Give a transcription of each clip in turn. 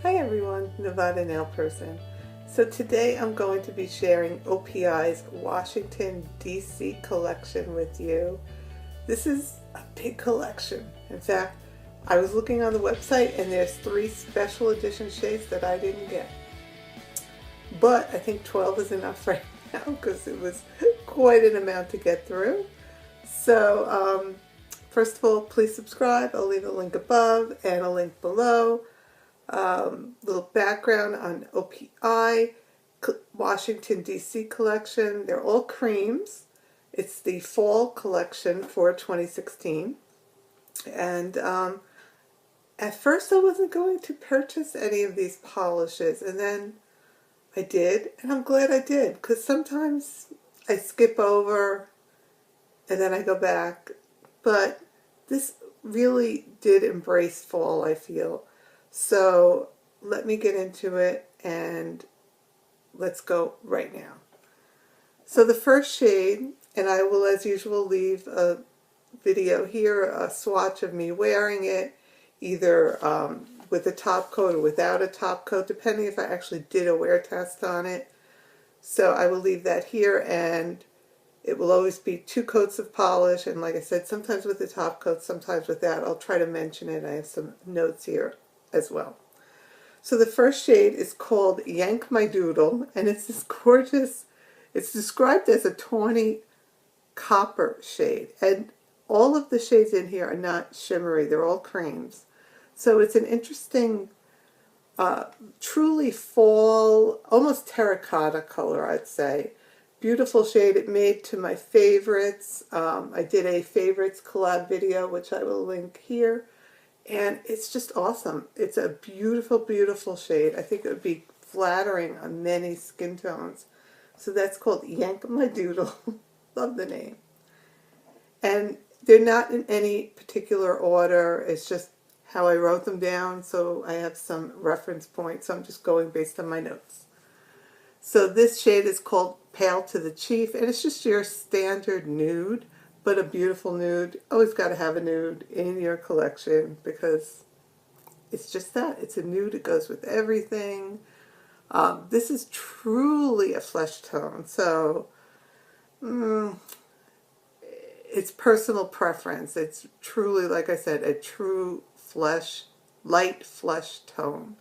Hi everyone, Nevada Nail Person. So today I'm going to be sharing OPI's Washington DC collection with you. This is a big collection. In fact, I was looking on the website and there's 3 special edition shades that I didn't get. But I think 12 is enough right now because it was quite an amount to get through. So first of all, please subscribe. I'll leave a link above and a link below. Little background on OPI, Washington DC collection. They're all creams. It's the fall collection for 2016. And at first I wasn't going to purchase any of these polishes, and then I did, and I'm glad I did, because sometimes I skip over and then I go back. But this really did embrace fall, I feel. So let me get into it and let's go right now. So the first shade, and I will as usual leave a video here, a swatch of me wearing it, either with a top coat or without a top coat, depending if I actually did a wear test on it. So I will leave that here, and it will always be 2 coats of polish, and like I said, sometimes with the top coat, sometimes without. I'll try to mention it. I have some notes here as well. So the first shade is called Yank My Doodle, and it's this gorgeous, it's described as a tawny copper shade, and all of the shades in here are not shimmery, they're all creams. So it's an interesting, truly fall, almost terracotta color, I'd say. Beautiful shade. It made to my favorites. I did a favorites collab video, which I will link here. And it's just awesome. It's a beautiful, beautiful shade. I think it would be flattering on many skin tones. So that's called Yank My Doodle. Love the name. And they're not in any particular order. It's just how I wrote them down. So I have some reference points. So I'm just going based on my notes. So this shade is called Pale to the Chief. And it's just your standard nude, but a beautiful nude. Always got to have a nude in your collection because it's just that. It's a nude. It goes with everything. This is truly a flesh tone. So it's personal preference. It's truly, like I said, a true flesh, light flesh tone.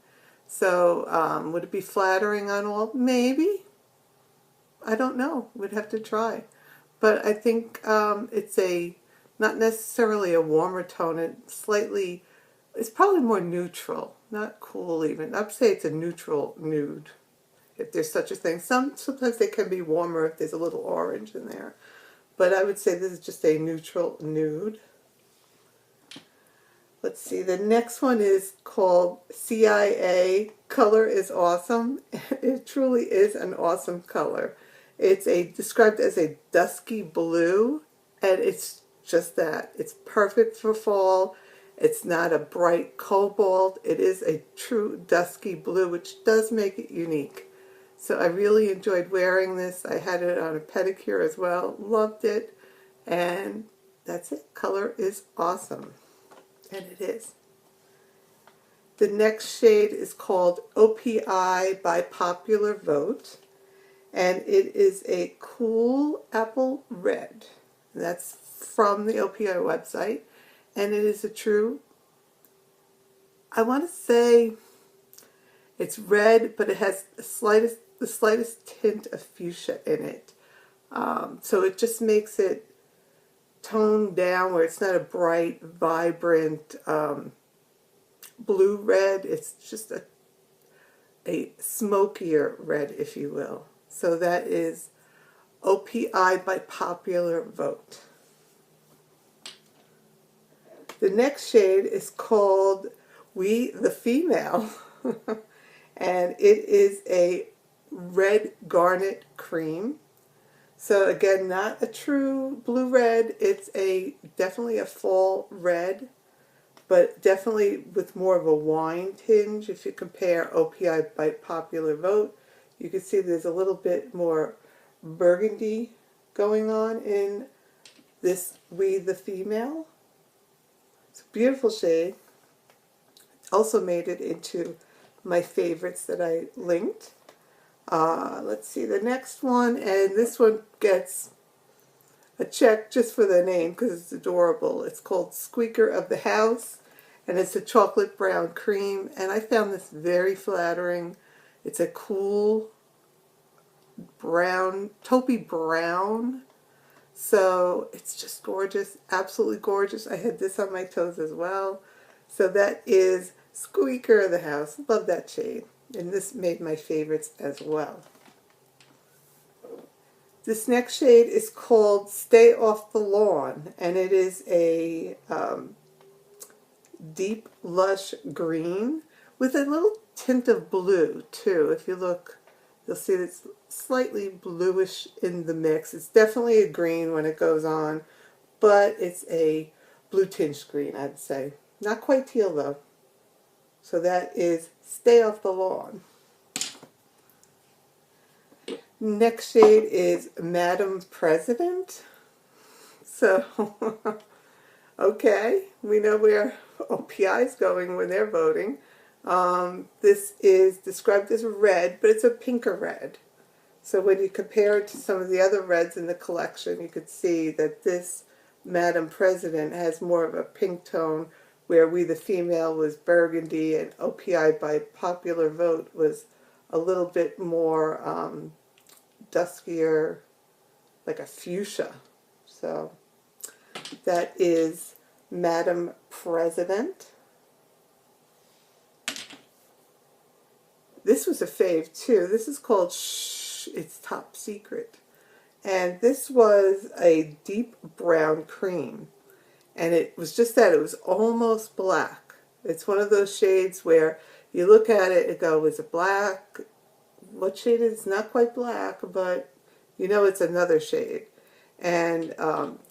So would it be flattering on all? Maybe. I don't know. We'd have to try. But I think it's not necessarily a warmer tone. It's probably more neutral, not cool even. I'd say it's a neutral nude, if there's such a thing. Sometimes they can be warmer if there's a little orange in there. But I would say this is just a neutral nude. Let's see, the next one is called CIA. Color is awesome. It truly is an awesome color. It's described as a dusky blue, and it's just that. It's perfect for fall. It's not a bright cobalt. It is a true dusky blue, which does make it unique. So I really enjoyed wearing this. I had it on a pedicure as well. Loved it. And that's it. Color is awesome. And it is. The next shade is called OPI by popular vote. And it is a cool apple red. That's from the OPI website. And it is a true, I want to say it's red, but it has the slightest tint of fuchsia in it. So it just makes it toned down where it's not a bright, vibrant blue red. It's just a smokier red, if you will. So that is OPI by popular vote. The next shade is called We the Female. And it is a red garnet cream. So again, not a true blue red. It's definitely a fall red, but definitely with more of a wine tinge. If you compare OPI by popular vote, you can see there's a little bit more burgundy going on in this We the Female. It's a beautiful shade. Also made it into my favorites that I linked. Let's see the next one, and this one gets a check just for the name because it's adorable. It's called Squeaker of the House, and it's a chocolate brown cream, and I found this very flattering. It's a cool brown, taupey brown, so it's just gorgeous, absolutely gorgeous. I had this on my toes as well. So that is Squeaker of the House. Love that shade, and this made my favorites as well. This next shade is called Stay Off the Lawn, and it is a deep lush green with a little tint of blue too. If you look, you'll see it's slightly bluish in the mix. It's definitely a green when it goes on, but it's a blue tinged green, I'd say. Not quite teal though. So that is Stay Off the Lawn. Next shade is Madam President. So, okay, we know where OPI is going when they're voting. This is described as red, but it's a pinker red. So when you compare it to some of the other reds in the collection, you could see that this Madam President has more of a pink tone, where We the Female was burgundy, and OPI by popular vote was a little bit more duskier, like a fuchsia. So that is Madam President. This was a fave too. This is called Shh, It's Top Secret. And this was a deep brown cream. And it was just that, it was almost black. It's one of those shades where you look at it and go, is it black? What shade is it? It's not quite black, but you know it's another shade. And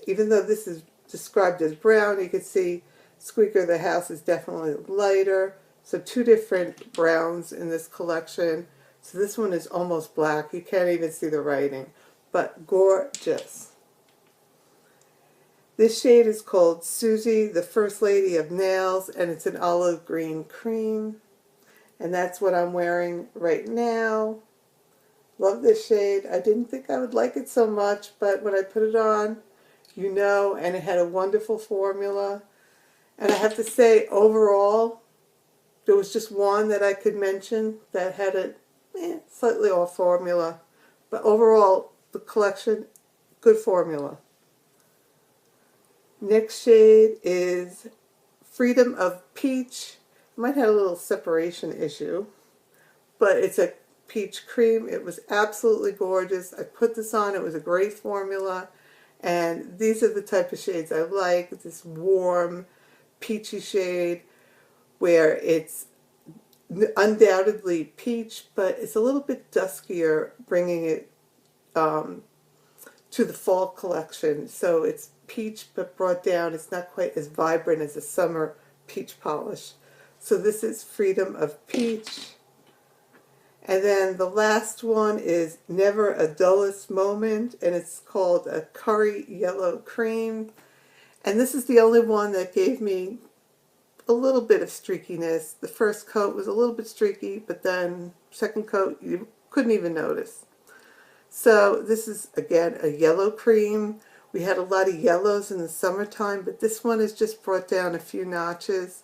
even though this is described as brown, you can see Squeaker of the House is definitely lighter. So two different browns in this collection. So this one is almost black. You can't even see the writing, but gorgeous. This shade is called Suz-The, the First Lady of Nails, and it's an olive green cream. And that's what I'm wearing right now. Love this shade. I didn't think I would like it so much, but when I put it on, you know, and it had a wonderful formula. And I have to say, overall, there was just one that I could mention that had a slightly off formula. But overall, the collection, good formula. Next shade is Freedom of Peach. I might have a little separation issue, but it's a peach cream. It was absolutely gorgeous. I put this on. It was a great formula, and these are the type of shades I like. This warm, peachy shade where it's undoubtedly peach, but it's a little bit duskier, bringing it to the fall collection. So it's peach but brought down. It's not quite as vibrant as a summer peach polish. So this is Freedom of Peach. And then the last one is Never a Dullest Moment, and it's called a Curry Yellow Cream. And this is the only one that gave me a little bit of streakiness. The first coat was a little bit streaky, but then second coat you couldn't even notice. So this is, again, a yellow cream. We had a lot of yellows in the summertime, but this one has just brought down a few notches.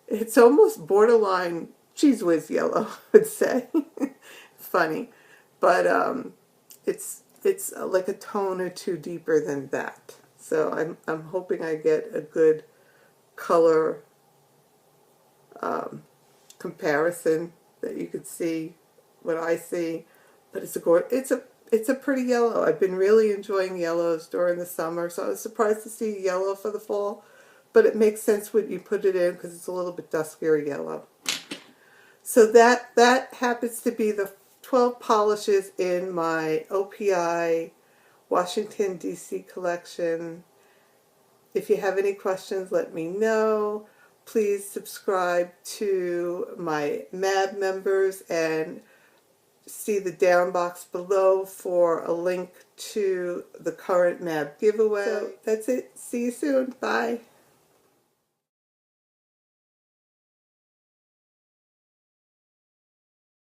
It's almost borderline Cheese Whiz yellow, I would say. Funny. But it's like a tone or two deeper than that. So I'm hoping I get a good color comparison that you could see what I see. But it's a pretty yellow. I've been really enjoying yellows during the summer, so I was surprised to see yellow for the fall. But it makes sense when you put it in because it's a little bit duskier yellow. So that happens to be the 12 polishes in my OPI Washington, D.C. collection. If you have any questions, let me know. Please subscribe to my MAB members and see the down box below for a link to the current MAB giveaway. So that's it. See you soon. Bye.